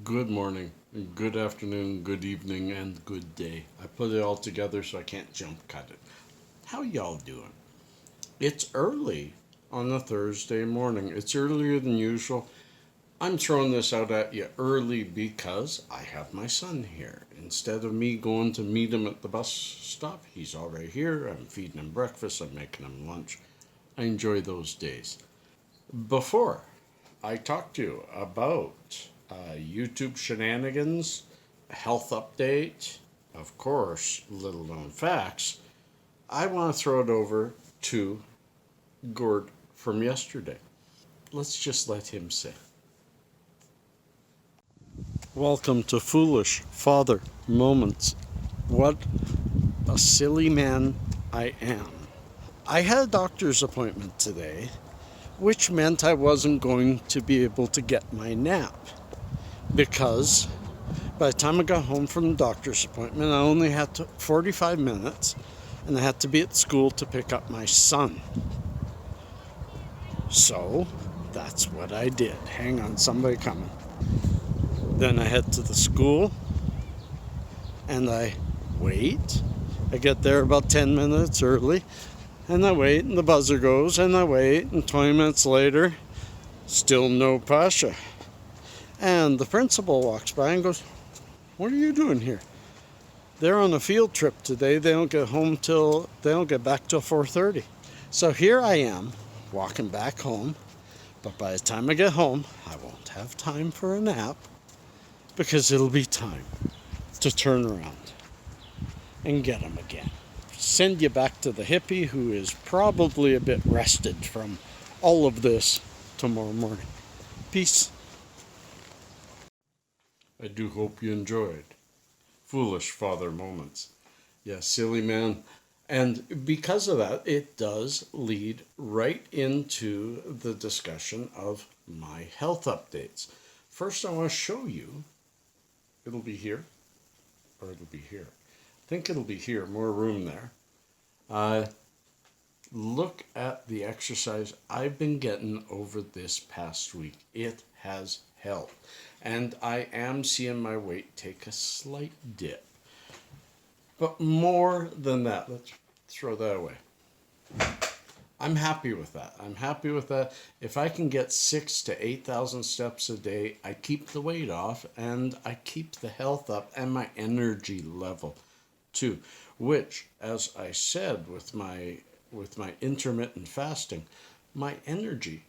Good morning, good afternoon, good evening, and good day. I put it all together so I can't jump cut it. How y'all doing? It's early on a Thursday morning. It's earlier than usual. I'm throwing this out at you early because I have my son here. Instead of me going to meet him at the bus stop, he's already here. I'm feeding him breakfast, I'm making him lunch. I enjoy those days. Before I talk to you about YouTube Shenanigans, health update, of course, little known facts, I want to throw it over to Gord from yesterday. Let's just let him say. Welcome to Foolish Father Moments. What a silly man I am. I had a doctor's appointment today, which meant I wasn't going to be able to get my nap because by the time I got home from the doctor's appointment, I only had 45 minutes and I had to be at school to pick up my son. So that's what I did. Hang on, somebody coming. Then I head to the school and I wait. I get there about 10 minutes early and I wait and the buzzer goes and I wait and 20 minutes later, still no Pasha. And the principal walks by and goes, "What are you doing here?" They're on a field trip today. They don't get back till 4:30. So here I am walking back home, but by the time I get home, I won't have time for a nap because it'll be time to turn around and get him again. Send you back to the hippie who is probably a bit rested from all of this tomorrow morning. Peace. I do hope you enjoyed Foolish Father Moments. Yeah, silly man. And because of that, it does lead right into the discussion of my health updates. First, I want to show you, it'll be here, or it'll be here. I think it'll be here, more room there. Look at the exercise I've been getting over this past week. It has helped. And I am seeing my weight take a slight dip. But more than that, let's throw that away. I'm happy with that. I'm happy with that. If I can get 6,000 to 8,000 steps a day, I keep the weight off and I keep the health up and my energy level too. Which, as I said with my intermittent fasting, my energy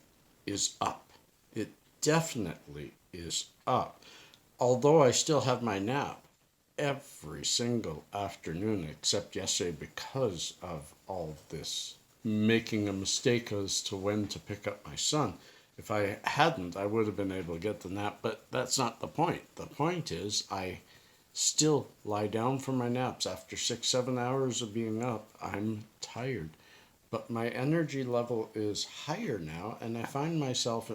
is up. It definitely is up. Although I still have my nap every single afternoon except yesterday because of all this making a mistake as to when to pick up my son. If I hadn't, I would have been able to get the nap, but that's not the point. The point is I still lie down for my naps after 6-7 hours of being up. I'm tired, but my energy level is higher now, and I find myself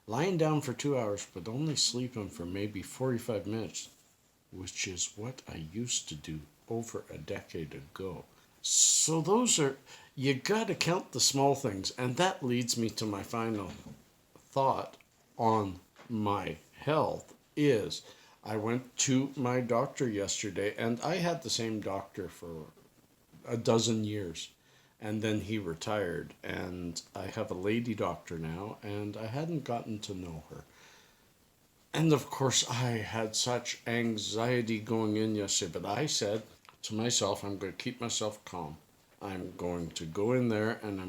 lying down for 2 hours but only sleeping for maybe 45 minutes, which is what I used to do over a decade ago. So you gotta count the small things, and that leads me to my final thought on my health is I went to my doctor yesterday, and I had the same doctor for a dozen years. And then he retired, and I have a lady doctor now, and I hadn't gotten to know her. And of course, I had such anxiety going in yesterday, but I said to myself, I'm going to keep myself calm. I'm going to go in there and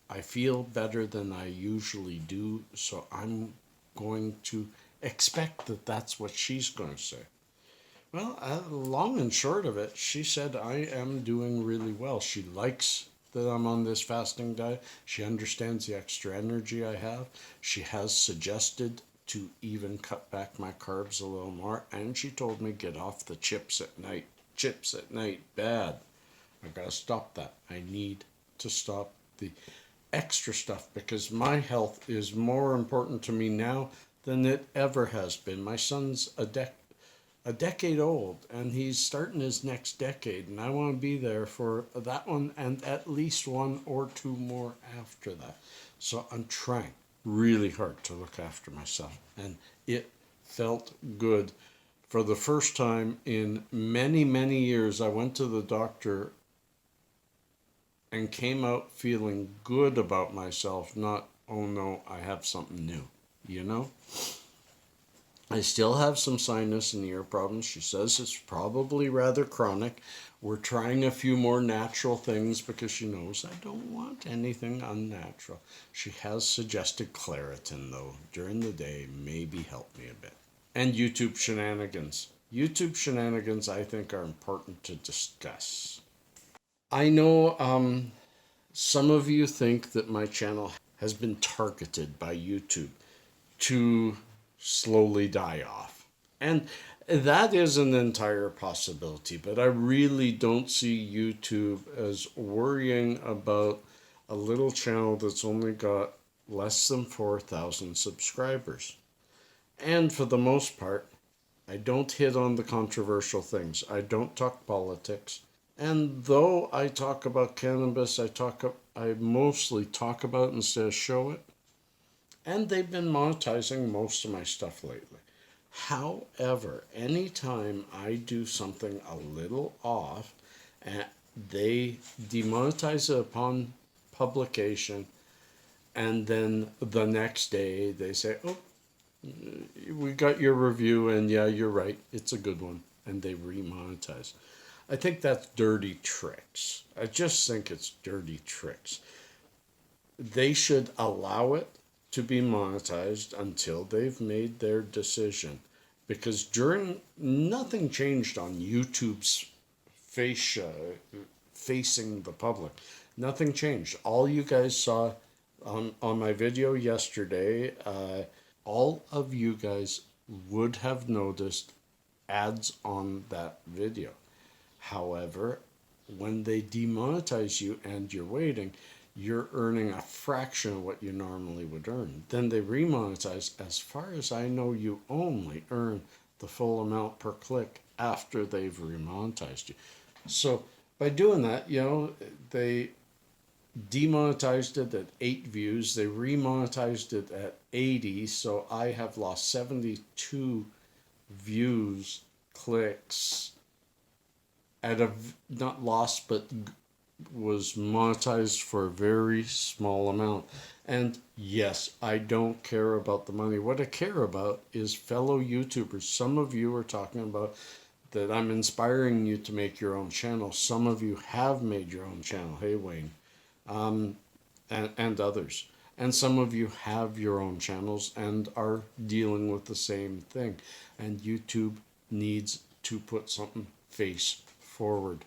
I feel better than I usually do, so I'm going to expect that that's what she's going to say. Well, long and short of it, she said I am doing really well. She likes that I'm on this fasting diet. She understands the extra energy I have. She has suggested to even cut back my carbs a little more. And she told me get off the chips at night. Chips at night, bad. I gotta stop that. I need to stop the extra stuff because my health is more important to me now than it ever has been. My son's a decade old and he's starting his next decade, and I want to be there for that one and at least one or two more after that. So I'm trying really hard to look after myself, and it felt good. For the first time in many, many years, I went to the doctor and came out feeling good about myself, not, oh no, I have something new, you know? I still have some sinus and ear problems. She says it's probably rather chronic. We're trying a few more natural things because she knows I don't want anything unnatural. She has suggested Claritin, though, during the day, maybe help me a bit. And YouTube shenanigans. YouTube shenanigans, I think, are important to discuss. I know some of you think that my channel has been targeted by YouTube to slowly die off. And that is an entire possibility, but I really don't see YouTube as worrying about a little channel that's only got less than 4,000 subscribers. And for the most part, I don't hit on the controversial things. I don't talk politics. And though I talk about cannabis, I mostly talk about it instead of show it. And they've been monetizing most of my stuff lately. However, anytime I do something a little off, they demonetize it upon publication, and then the next day they say, oh, we got your review, and yeah, you're right, it's a good one, and they remonetize. I think that's dirty tricks. I just think it's dirty tricks. They should allow it to be monetized until they've made their decision. Because nothing changed on YouTube's facing the public. Nothing changed. All you guys saw on my video yesterday, all of you guys would have noticed ads on that video. However, when they demonetize you and you're waiting, you're earning a fraction of what you normally would earn. Then they remonetize. As far as I know, you only earn the full amount per click after they've remonetized you. So by doing that, they demonetized it at 8 views. They remonetized it at 80. So I have lost 72 views, clicks, not lost, but was monetized for a very small amount. And yes, I don't care about the money. What I care about is fellow YouTubers. Some of you are talking about that I'm inspiring you to make your own channel. Some of you have made your own channel. Hey, Wayne. And others. And some of you have your own channels and are dealing with the same thing. And YouTube needs to put something face forward.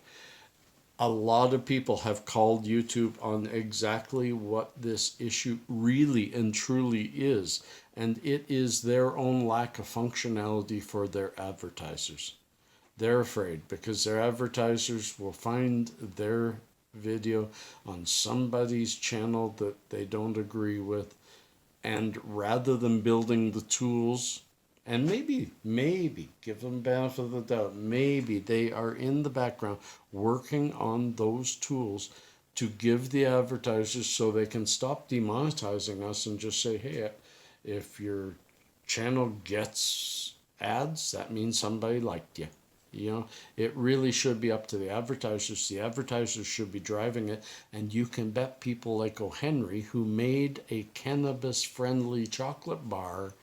A lot of people have called YouTube on exactly what this issue really and truly is. And it is their own lack of functionality for their advertisers. They're afraid because their advertisers will find their video on somebody's channel that they don't agree with. And rather than building the tools, and maybe give them benefit of the doubt, maybe they are in the background working on those tools to give the advertisers so they can stop demonetizing us and just say, hey, if your channel gets ads, that means somebody liked you. It really should be up to the advertisers. The advertisers should be driving it. And you can bet people like O. Henry, who made a cannabis-friendly chocolate bar,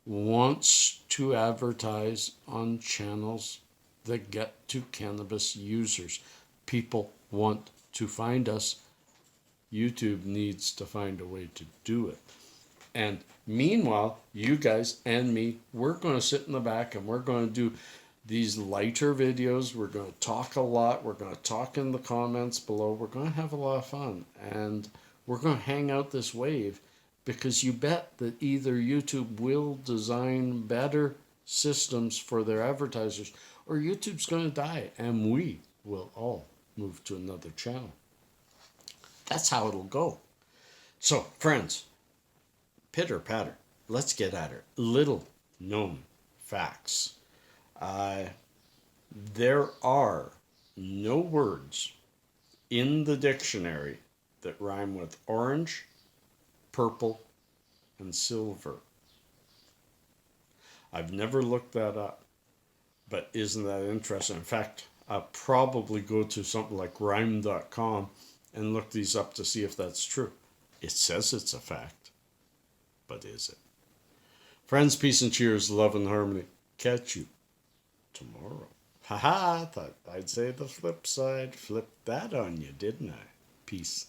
wants to advertise on channels that get to cannabis users. People want to find us. YouTube needs to find a way to do it. And meanwhile, you guys and me, we're going to sit in the back and we're going to do these lighter videos. We're going to talk a lot. We're going to talk in the comments below. We're going to have a lot of fun. And we're going to hang out this wave. Because you bet that either YouTube will design better systems for their advertisers, or YouTube's going to die, and we will all move to another channel. That's how it'll go. So, friends, pitter patter, let's get at it. Little known facts. There are no words in the dictionary that rhyme with orange, purple, and silver. I've never looked that up, but isn't that interesting? In fact, I'll probably go to something like rhyme.com and look these up to see if that's true. It says it's a fact, but is it? Friends, peace and cheers, love and harmony. Catch you tomorrow. Haha, thought I'd say the flip side. Flipped that on you, didn't I? Peace.